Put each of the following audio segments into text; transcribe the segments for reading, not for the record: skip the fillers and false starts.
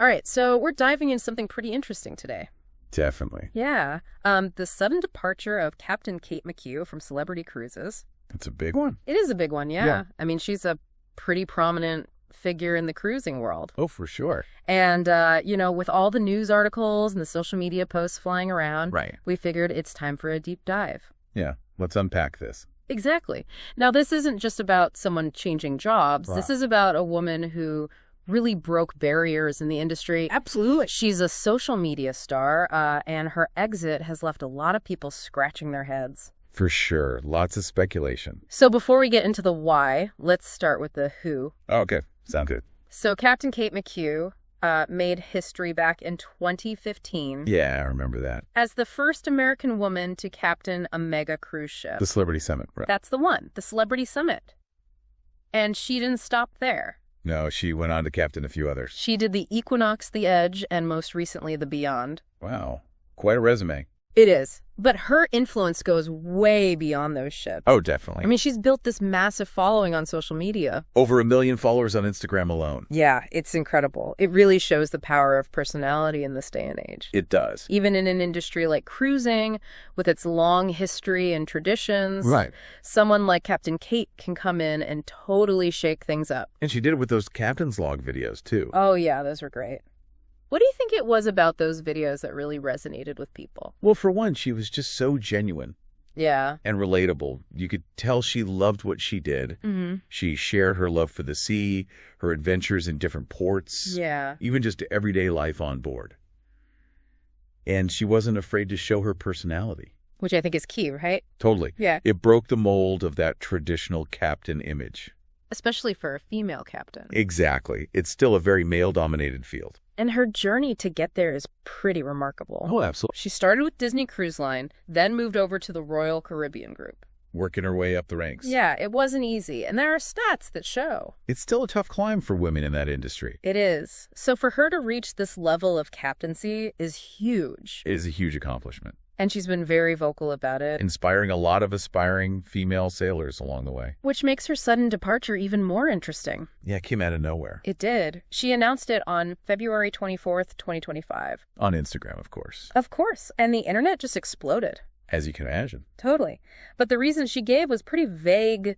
All right, so we're diving into something pretty interesting today. Definitely. Yeah. The sudden departure of Captain Kate McCue from Celebrity Cruises. It's a big one. It is a big one, yeah. Yeah. I mean, she's a pretty prominent figure in the cruising world. Oh, for sure. And, with all the news articles and the social media posts flying around, Right. we figured it's time for a deep dive. Yeah. Let's unpack this. Exactly. Now, this isn't just about someone changing jobs. Wow. This is about a woman who really broke barriers in the industry. Absolutely. She's a social media star, and her exit has left a lot of people scratching their heads. For sure. Lots of speculation. So before we get into the why, let's start with the who. Oh, okay. Sound good. So Captain Kate McCue made history back in 2015 Yeah, I remember that. as the first American woman to captain a mega cruise ship. The Celebrity Summit. Right. That's the one, the Celebrity Summit. And she didn't stop there. No, she went on to captain a few others. She did the Equinox, the Edge, and most recently the Beyond. Wow. Quite a resume. It is. But her influence goes way beyond those ships. Oh, definitely. I mean, she's built this massive following on social media. Over 1 million followers on Instagram alone. Yeah, it's incredible. It really shows the power of personality in this day and age. It does. Even in an industry like cruising, with its long history and traditions, Right. someone like Captain Kate can come in and totally shake things up. And she did it with those captain's log videos, too. Oh, yeah, those were great. What do you think it was about those videos that really resonated with people? Well, for one, she was just so genuine Yeah. and relatable. You could tell she loved what she did. Mm-hmm. She shared her love for the sea, her adventures in different ports, Yeah. even just everyday life on board. And she wasn't afraid to show her personality. Which I think is key, right? Totally. Yeah. It broke the mold of that traditional captain image. Especially for a female captain. Exactly. It's still a very male-dominated field. And her journey to get there is pretty remarkable. Oh, absolutely. She started with Disney Cruise Line, then moved over to the Royal Caribbean Group. Working her way up the ranks. Yeah, it wasn't easy, and there are stats that show. It's still a tough climb for women in that industry. It is. So for her to reach this level of captaincy is huge. It is a huge accomplishment. And she's been very vocal about it, Inspiring a lot of aspiring female sailors along the way. which makes her sudden departure even more interesting. Yeah, it came out of nowhere. It did. She announced it on February 24th, 2025. On Instagram, of course. Of course, and the internet just exploded. As you can imagine. Totally. But the reason she gave was pretty vague,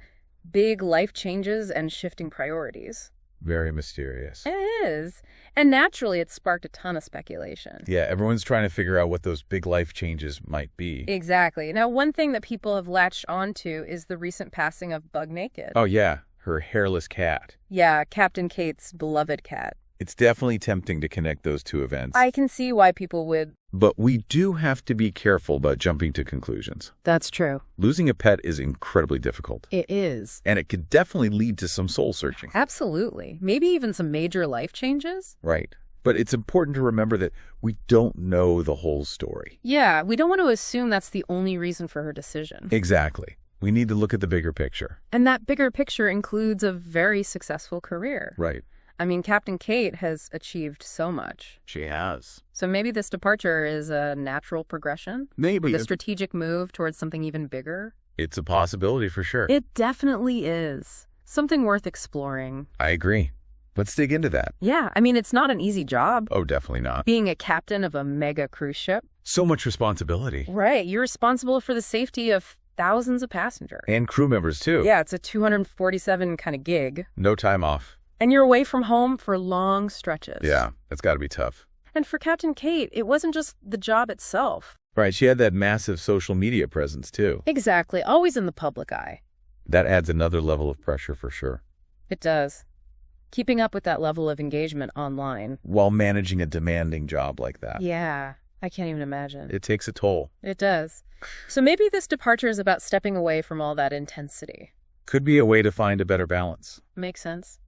big life changes and shifting priorities. Very mysterious. It is. And naturally, it sparked a ton of speculation. Yeah, everyone's trying to figure out what those big life changes might be. Exactly. Now, one thing that people have latched onto is the recent passing of Bug Naked. Oh, yeah, her hairless cat. Yeah, Captain Kate's beloved cat. It's definitely tempting to connect those two events. I can see why people would. But we do have to be careful about jumping to conclusions. That's true. Losing a pet is incredibly difficult. It is. And it could definitely lead to some soul searching. Absolutely. Maybe even some major life changes. Right. But it's important to remember that we don't know the whole story. Yeah, we don't want to assume that's the only reason for her decision. Exactly. We need to look at the bigger picture. And that bigger picture includes a very successful career. Right. I mean, Captain Kate has achieved so much. She has. So maybe this departure is a natural progression? Maybe. A strategic move towards something even bigger? It's a possibility for sure. It definitely is. Something worth exploring. I agree. Let's dig into that. Yeah, I mean, it's not an easy job. Oh, definitely not. Being a captain of a mega cruise ship. So much responsibility. Right. You're responsible for the safety of thousands of passengers. And crew members, too. Yeah, it's a 247 kind of gig. No time off. And you're away from home for long stretches. Yeah, that's got to be tough. And for Captain Kate, it wasn't just the job itself. Right, she had that massive social media presence, too. Exactly. Always in the public eye. That adds another level of pressure for sure. It does. Keeping up with that level of engagement online. While managing a demanding job like that. Yeah, I can't even imagine. It takes a toll. It does. So maybe this departure is about stepping away from all that intensity. Could be a way to find a better balance. Makes sense.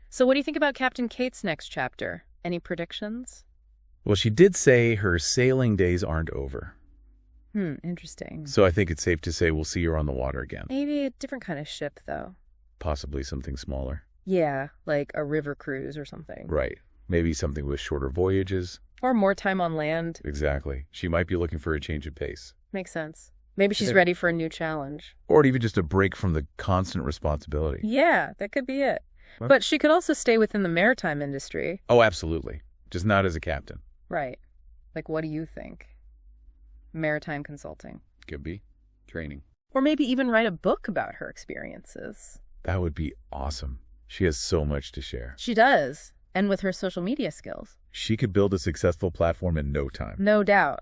So what do you think about Captain Kate's next chapter? Any predictions? Well, she did say her sailing days aren't over. Interesting. So I think it's safe to say we'll see her on the water again. Maybe a different kind of ship, though. Possibly something smaller. Yeah, like a river cruise or something. Right. Maybe something with shorter voyages. Or more time on land. Exactly. She might be looking for a change of pace. Makes sense. Maybe she's ready for a new challenge. Or even just a break from the constant responsibility. Yeah, that could be it. Well, But she could also stay within the maritime industry. Oh, absolutely. just not as a captain. Right. Like, what do you think? Maritime consulting. Could be. Training. Or maybe even write a book about her experiences. That would be awesome. She has so much to share. She does. And with her social media skills. She could build a successful platform in no time. No doubt.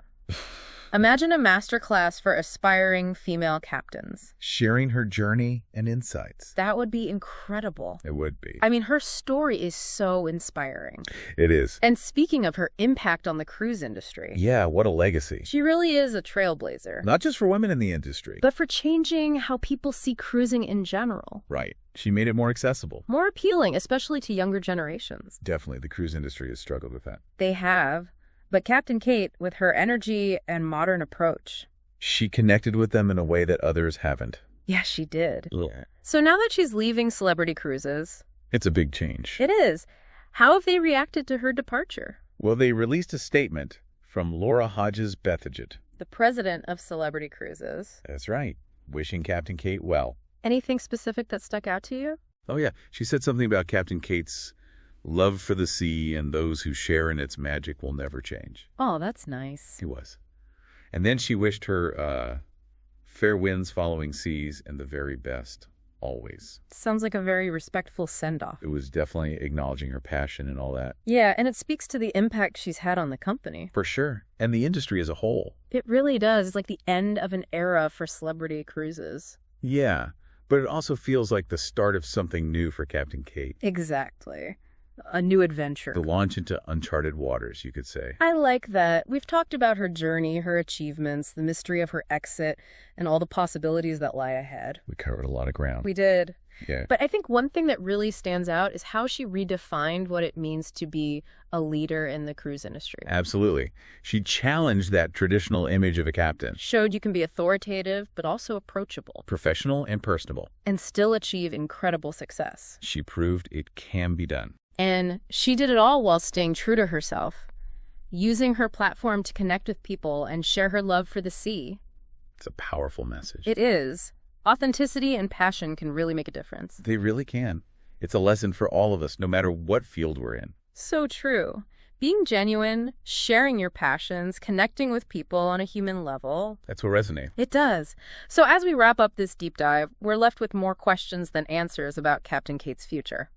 Imagine a masterclass for aspiring female captains. Sharing her journey and insights. That would be incredible. It would be. I mean, her story is so inspiring. It is. And speaking of her impact on the cruise industry. Yeah, what a legacy. She really is a trailblazer. Not just for women in the industry. But for changing how people see cruising in general. Right. She made it more accessible. More appealing, especially to younger generations. Definitely. The cruise industry has struggled with that. They have. But Captain Kate, with her energy and modern approach. She connected with them in a way that others haven't. Yeah, she did. Ugh. So now that she's leaving Celebrity Cruises. It's a big change. It is. How have they reacted to her departure? Well, they released a statement from Laura Hodges Bethaget. The president of Celebrity Cruises. That's right. Wishing Captain Kate well. Anything specific that stuck out to you? Oh, yeah. She said something about Captain Kate's love for the sea and those who share in its magic will never change. Oh, that's nice. It was. And then she wished her fair winds following seas and the very best, always. Sounds like a very respectful send-off. It was definitely acknowledging her passion and all that. Yeah, and it speaks to the impact she's had on the company. For sure. And the industry as a whole. It really does. It's like the end of an era for Celebrity Cruises. Yeah, but it also feels like the start of something new for Captain Kate. Exactly. A new adventure. The launch into uncharted waters, you could say. I like that. We've talked about her journey, her achievements, the mystery of her exit, and all the possibilities that lie ahead. We covered a lot of ground. We did. Yeah. But I think one thing that really stands out is how she redefined what it means to be a leader in the cruise industry. Absolutely. She challenged that traditional image of a captain. Showed you can be authoritative, but also approachable. Professional and personable. And still achieve incredible success. She proved it can be done. And she did it all while staying true to herself, using her platform to connect with people and share her love for the sea. It's a powerful message. It is. Authenticity and passion can really make a difference. They really can. It's a lesson for all of us, no matter what field we're in. So true. Being genuine, sharing your passions, connecting with people on a human level. That's what resonates. It does. So as we wrap up this deep dive, we're left with more questions than answers about Captain Kate's future.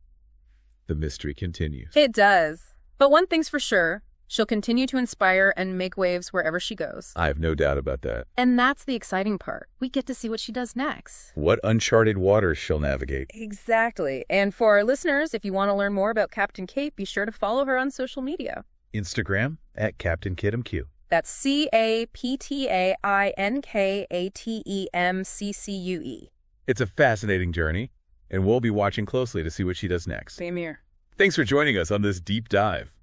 The mystery continues. It does. But one thing's for sure, she'll continue to inspire and make waves wherever she goes. I have no doubt about that. And that's the exciting part. We get to see what she does next. What uncharted waters she'll navigate. Exactly. And for our listeners, if you want to learn more about Captain Kate, be sure to follow her on social media. Instagram at Captain McCue. That's CaptainKatemmcCue. It's a fascinating journey, and we'll be watching closely to see what she does next. Same here. Thanks for joining us on this deep dive.